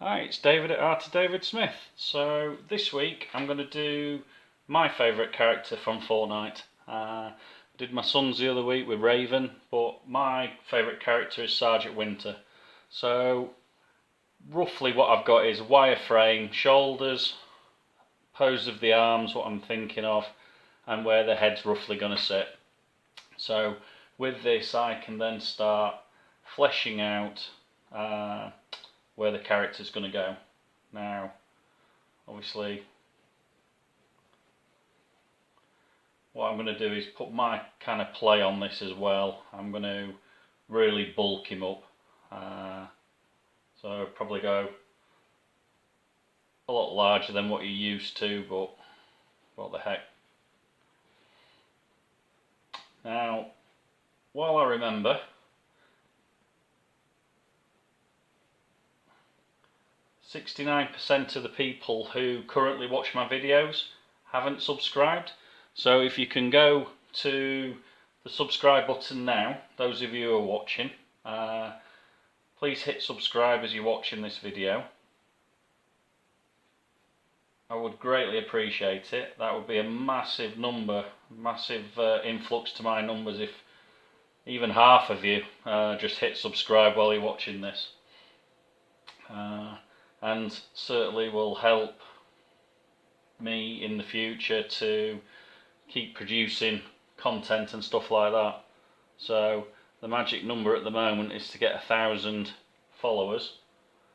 Hi, it's David at Art of David Smith. So this week I'm going to do my favourite character from Fortnite. I did my son's the other week with Raven, but my favourite character is Sgt Winter. So roughly what I've got is wireframe, shoulders, pose of the arms, what I'm thinking of, and where the head's roughly going to sit. So with this I can then start fleshing out where the character's going to go. Now, obviously, what I'm going to do is put my kind of play on this as well. I'm going to really bulk him up. So I'll probably go a lot larger than what you're used to, but what the heck. Now, while I remember, 69% of the people who currently watch my videos haven't subscribed. So if you can go to the subscribe button now, those of you who are watching, please hit subscribe as you're watching this video. I would greatly appreciate it. That would be a massive number, massive influx to my numbers if even half of you just hit subscribe while you're watching this. And certainly will help me in the future to keep producing content and stuff like that. So the magic number at the moment is to get 1,000 followers.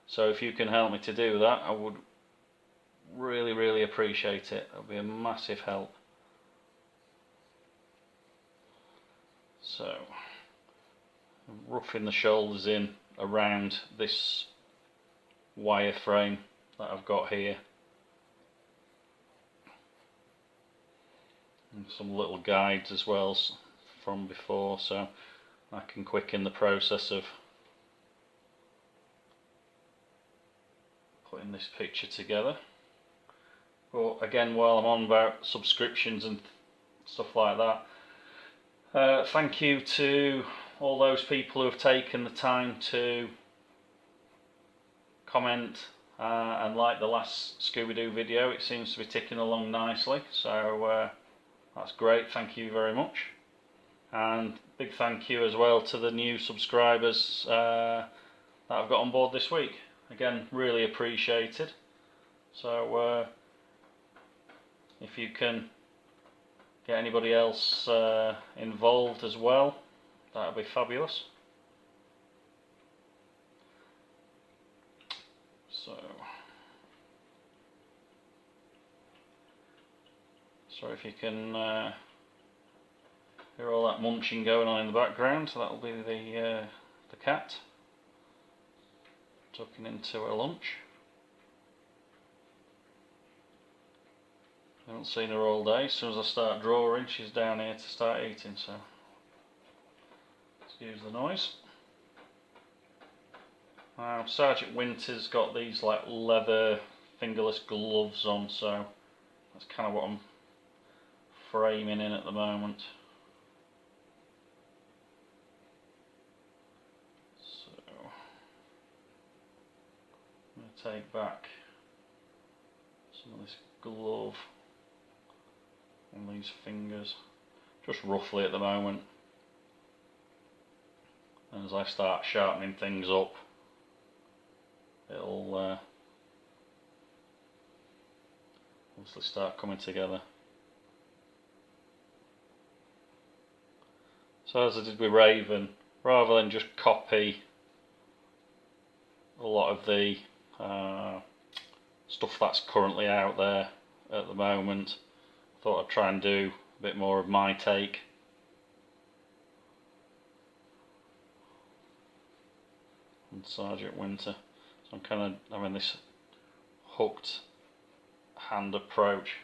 So if you can help me to do that, I would really appreciate it. It would be a massive help. So roughing the shoulders in around this wireframe that I've got here. And some little guides as well from before, so I can quicken the process of putting this picture together. But again, while I'm on about subscriptions and stuff like that, thank you to all those people who have taken the time to comment and like the last Scooby-Doo video. It seems to be ticking along nicely, so that's great, thank you very much. And big thank you as well to the new subscribers that I've got on board this week. Again, really appreciated. So if you can get anybody else involved as well, that would be fabulous. So, sorry if you can hear all that munching going on in the background. So that'll be the cat tucking into her lunch. I haven't seen her all day. As soon as I start drawing, she's down here to start eating. So, excuse the noise. Now, Sgt Winter's got these like leather fingerless gloves on, so that's kind of what I'm framing in at the moment. So I'm going to take back some of this glove on these fingers, just roughly at the moment. And as I start sharpening things up, it'll obviously start coming together. So as I did with Raven, rather than just copy a lot of the stuff that's currently out there at the moment, I thought I'd try and do a bit more of my take. On Sgt Winter. So I'm kind of having this hooked hand approach.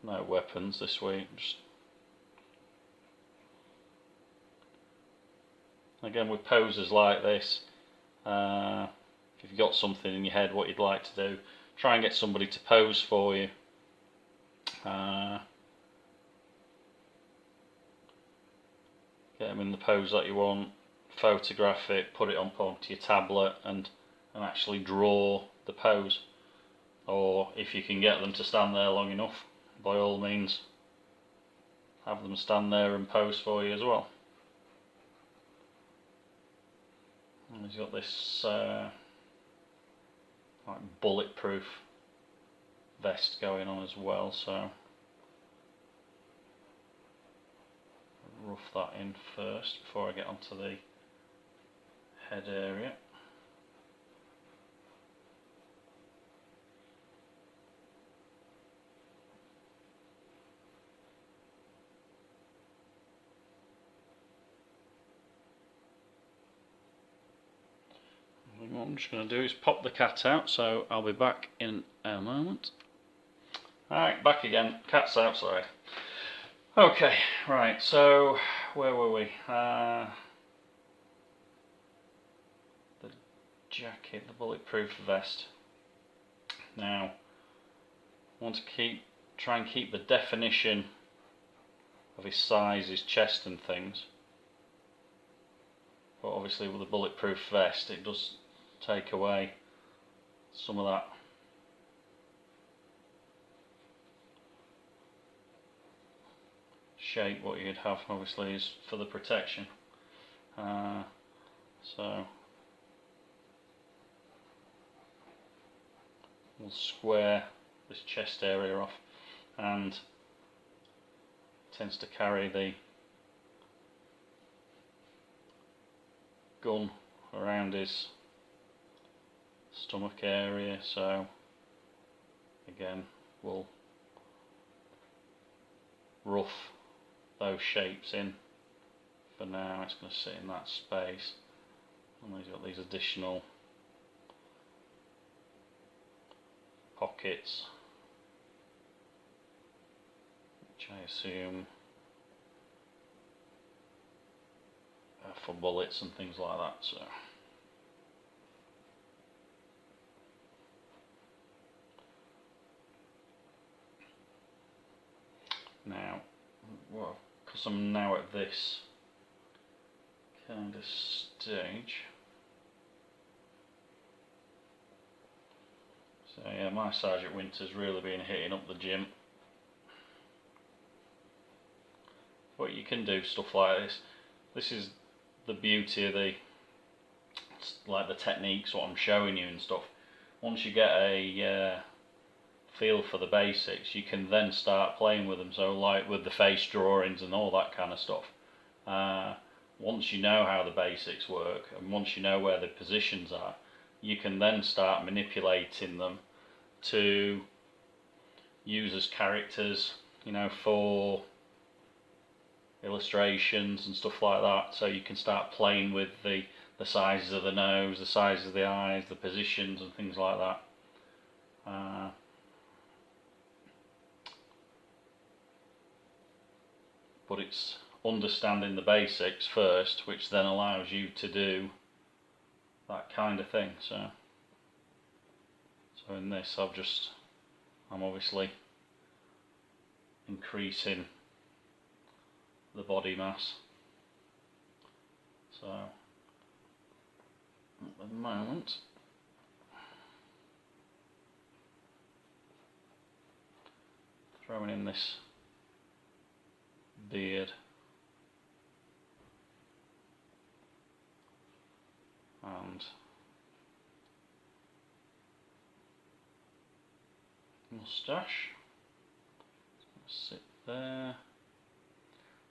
No weapons this week. Just again, with poses like this, if you've got something in your head what you'd like to do, try and get somebody to pose for you. Get them in the pose that you want. photograph it, put it onto your tablet and actually draw the pose. Or if you can get them to stand there long enough, by all means have them stand there and pose for you as well. And he's got this like bulletproof vest going on as well, so rough that in first before I get onto the head area. What I'm just going to do is pop the cat out, so I'll be back in a moment. Alright, back again. Cat's outside. Okay, right, so where were we? The jacket, the bulletproof vest. Now, I want to try and keep the definition of his size, his chest and things. But obviously with the bulletproof vest it does take away some of that shape. What you'd have obviously is for the protection. So we'll square this chest area off, and tends to carry the gun around his stomach area, so again we'll rough those shapes in. For now it's going to sit in that space, and he's got these additional pockets which I assume are for bullets and things like that. So now, well, because I'm now at this kind of stage, so yeah, my Sgt Winter's really been hitting up the gym. But you can do stuff like this. This is the beauty of the techniques, what I'm showing you and stuff. Once you get a feel for the basics, you can then start playing with them. So like with the face drawings and all that kind of stuff, once you know how the basics work and once you know where the positions are, you can then start manipulating them to use as characters, you know, for illustrations and stuff like that. So you can start playing with the sizes of the nose, the sizes of the eyes, the positions and things like that. But it's understanding the basics first, which then allows you to do that kind of thing. So in this I'm obviously increasing the body mass. So at the moment throwing in this beard and moustache. Sit there.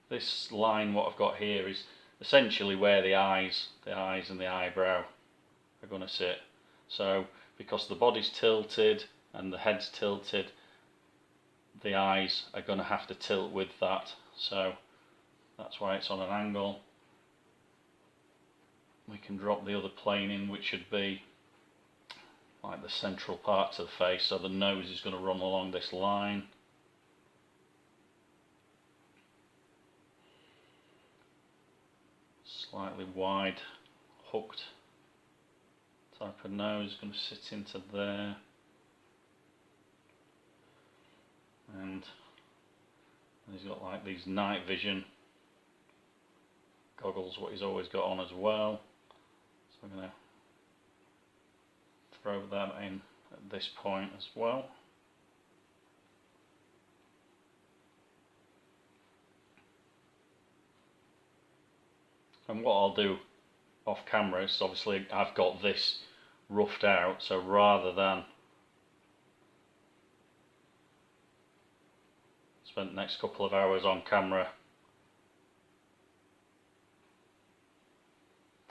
This line, what I've got here, is essentially where the eyes and the eyebrow are going to sit. So because the body's tilted and the head's tilted, the eyes are going to have to tilt with that. So that's why it's on an angle. We can drop the other plane in, which should be like the central part of the face, so the nose is going to run along this line. Slightly wide, hooked type of nose is going to sit into there, and he's got like these night vision goggles, what he's always got on as well. So I'm going to throw that in at this point as well. And what I'll do off camera is, obviously I've got this roughed out, so rather than spend the next couple of hours on camera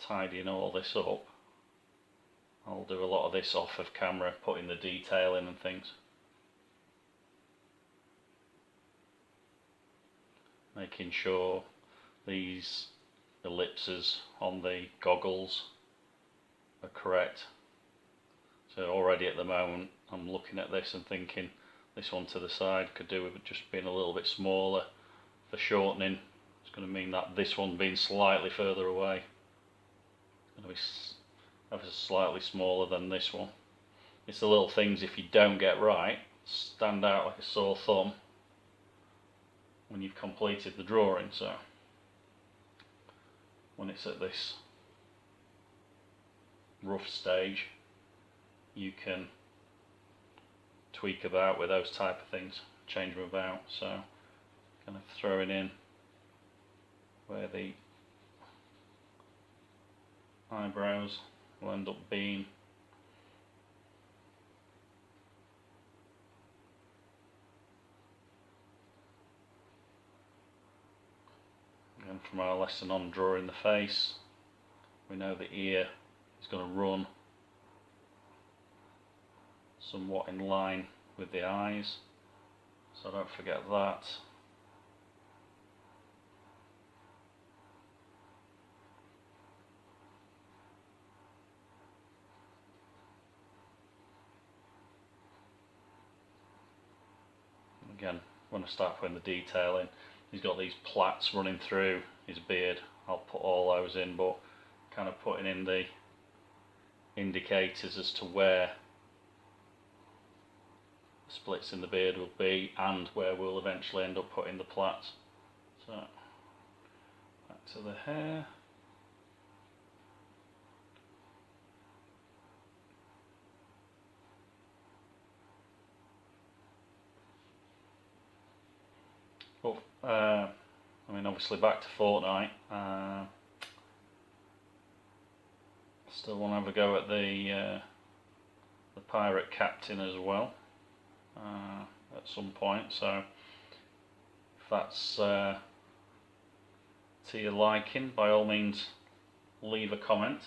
tidying all this up, I'll do a lot of this off of camera, putting the detail in and things. Making sure these ellipses on the goggles are correct. So already at the moment I'm looking at this and thinking this one to the side could do with just being a little bit smaller. For shortening, it's going to mean that this one being slightly further away is going to be ever so slightly smaller than this one. It's the little things, if you don't get right, stand out like a sore thumb when you've completed the drawing. So when it's at this rough stage, you can tweak about with those type of things, change them about. So kind of throwing in where the eyebrows will end up being. And from our lesson on drawing the face, we know the ear is going to run somewhat in line with the eyes, so don't forget that. Again, when I start putting the detail in, he's got these plaits running through his beard. I'll put all those in, but kind of putting in the indicators as to where the splits in the beard will be and where we'll eventually end up putting the plaits. So back to the hair. But I mean, obviously back to Fortnite. Still want to have a go at the pirate captain as well at some point. So if that's to your liking, by all means leave a comment.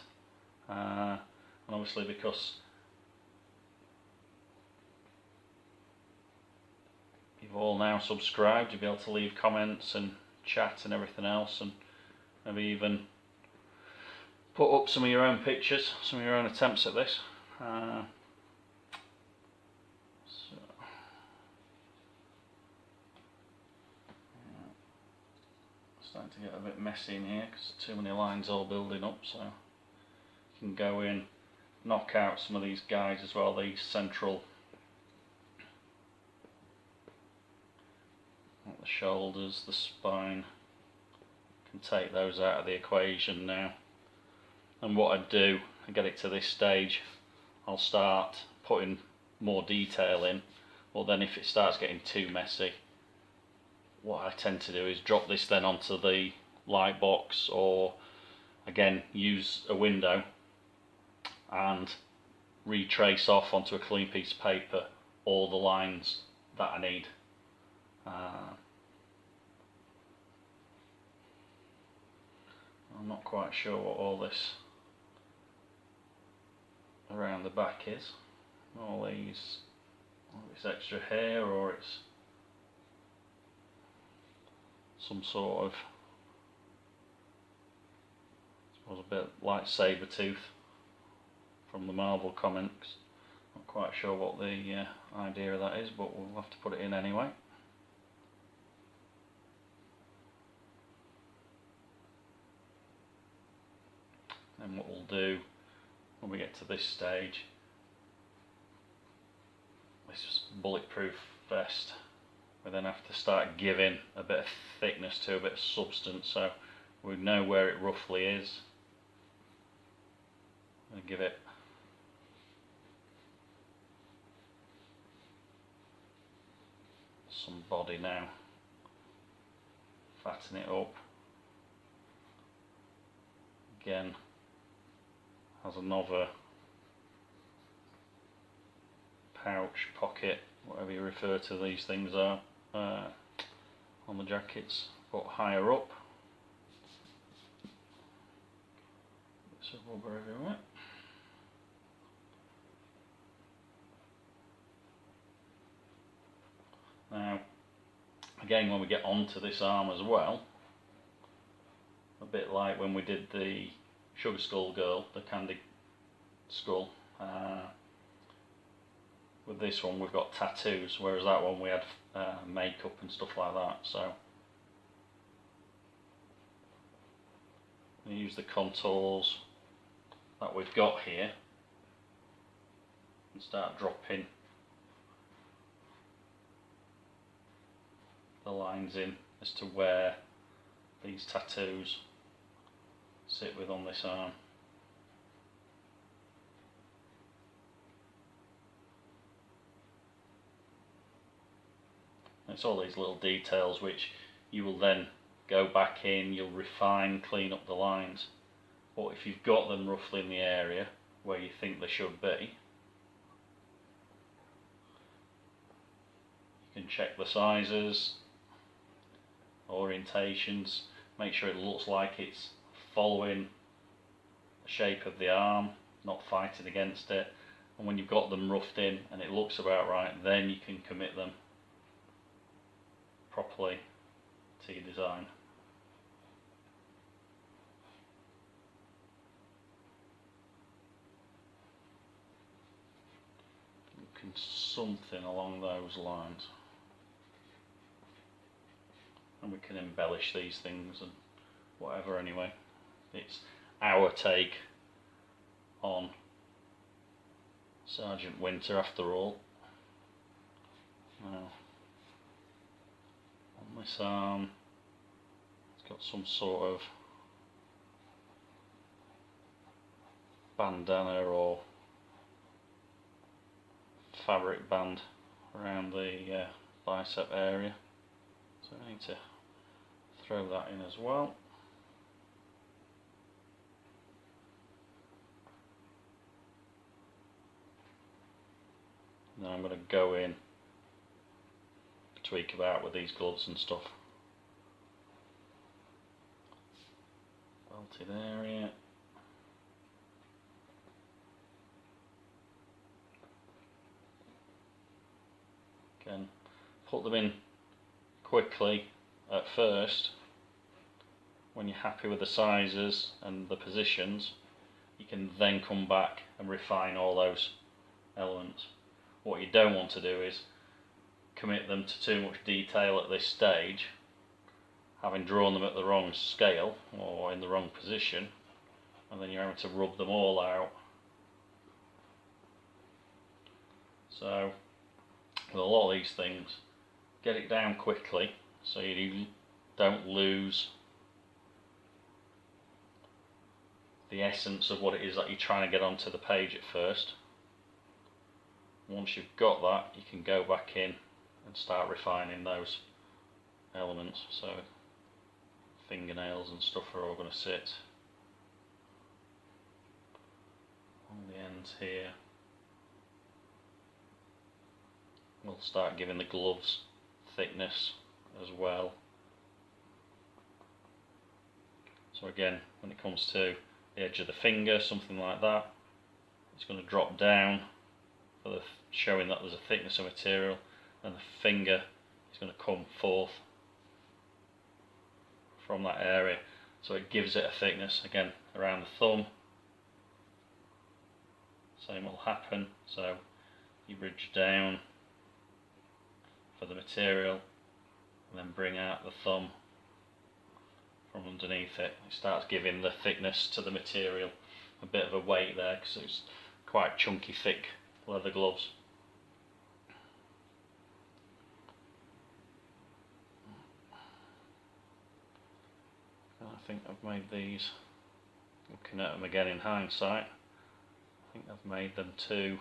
And obviously, because you've all now subscribed, you'll be able to leave comments and chat and everything else, and maybe even put up some of your own pictures, some of your own attempts at this. Starting to get a bit messy in here because too many lines all building up, so you can go in, knock out some of these guys as well, these central, like the shoulders, the spine. Can take those out of the equation now. And what I do, I get it to this stage, I'll start putting more detail in, but then if it starts getting too messy, what I tend to do is drop this then onto the light box, or again use a window and retrace off onto a clean piece of paper all the lines that I need. I'm not quite sure what all this around the back is, all this extra hair, or it's some sort of, I suppose, a bit like Sabretooth from the Marvel comics. Not quite sure what the idea of that is, but we'll have to put it in anyway. And what we'll do when we get to this stage, this bulletproof vest, we then have to start giving a bit of thickness to, a bit of substance. So we know where it roughly is. I'm going to give it some body now, fatten it up. Again, has another pouch, pocket, whatever you refer to these things are, on the jackets, but higher up. Bits of rubber everywhere. Now, again, when we get onto this arm as well, a bit like when we did the Sugar Skull girl, the Candy Skull, with this one we've got tattoos, whereas that one we had makeup and stuff like that. So we use the contours that we've got here and start dropping the lines in as to where these tattoos sit with on this arm. It's all these little details which you will then go back in, you'll refine, clean up the lines. But if you've got them roughly in the area where you think they should be, you can check the sizes, orientations, make sure it looks like it's following the shape of the arm, not fighting against it. And when you've got them roughed in and it looks about right, then you can commit them properly to your design. Looking something along those lines. And we can embellish these things and whatever anyway. It's our take on Sgt Winter after all. Now, on this arm, it's got some sort of bandana or fabric band around the bicep area, so I need to throw that in as well. Now I'm going to go in, tweak about with these gloves and stuff. Belted area. Again, put them in quickly at first. When you're happy with the sizes and the positions, you can then come back and refine all those elements. What you don't want to do is commit them to too much detail at this stage, having drawn them at the wrong scale or in the wrong position, and then you're having to rub them all out. So with a lot of these things, get it down quickly so you don't lose the essence of what it is that you're trying to get onto the page at first. Once you've got that, you can go back in and start refining those elements. So fingernails and stuff are all going to sit on the ends here. We'll start giving the gloves thickness as well. So again, when it comes to the edge of the finger, something like that, it's going to drop down for the showing that there's a thickness of material, and the finger is going to come forth from that area, so it gives it a thickness. Again, around the thumb, same will happen. So you bridge down for the material and then bring out the thumb from underneath it. It starts giving the thickness to the material, a bit of a weight there because it's quite chunky, thick leather gloves. I think I've made these, looking at them again in hindsight, I think I've made them too,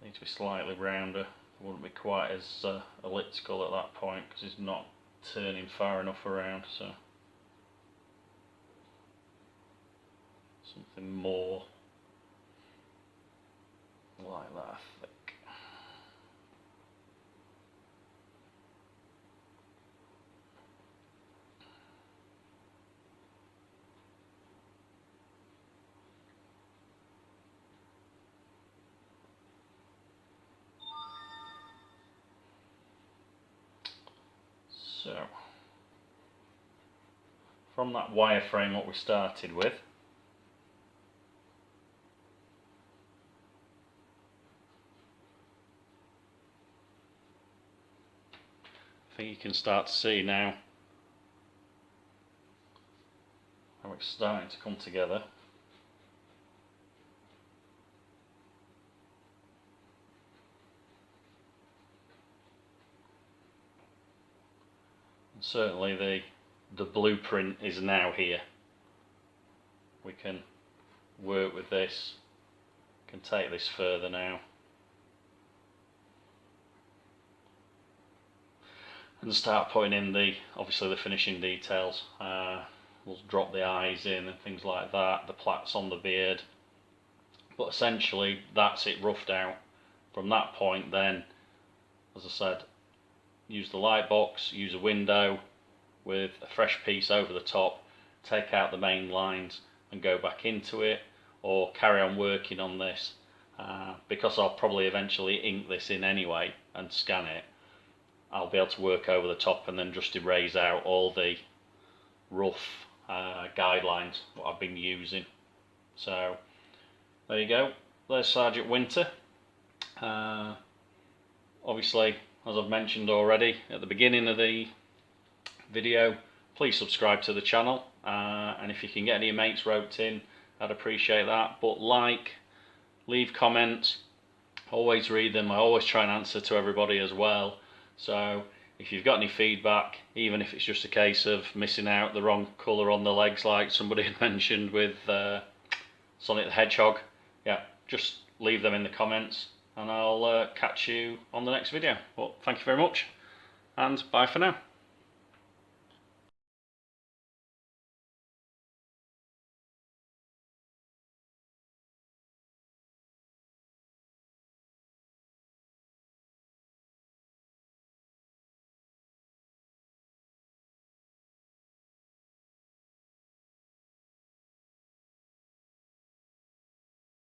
need to be slightly rounder. It wouldn't be quite as elliptical at that point because it's not turning far enough around, so something more like that, I think. So, from that wireframe what we started with, I think you can start to see now how it's starting to come together. And certainly the blueprint is now here. We can work with this, can take this further now. And start putting in obviously the finishing details. We'll drop the eyes in and things like that, the plaits on the beard. But essentially that's it roughed out. From that point then, as I said, use the light box, use a window with a fresh piece over the top, take out the main lines and go back into it, or carry on working on this. Because I'll probably eventually ink this in anyway and scan it, I'll be able to work over the top and then just erase out all the rough guidelines what I've been using. So there you go, there's Sgt Winter. Obviously, as I've mentioned already at the beginning of the video, please subscribe to the channel, and if you can get any of your mates roped in, I'd appreciate that. But leave comments, always read them. I always try and answer to everybody as well. So if you've got any feedback, even if it's just a case of missing out the wrong colour on the legs like somebody had mentioned with Sonic the Hedgehog, yeah, just leave them in the comments and I'll catch you on the next video. Well, thank you very much and bye for now.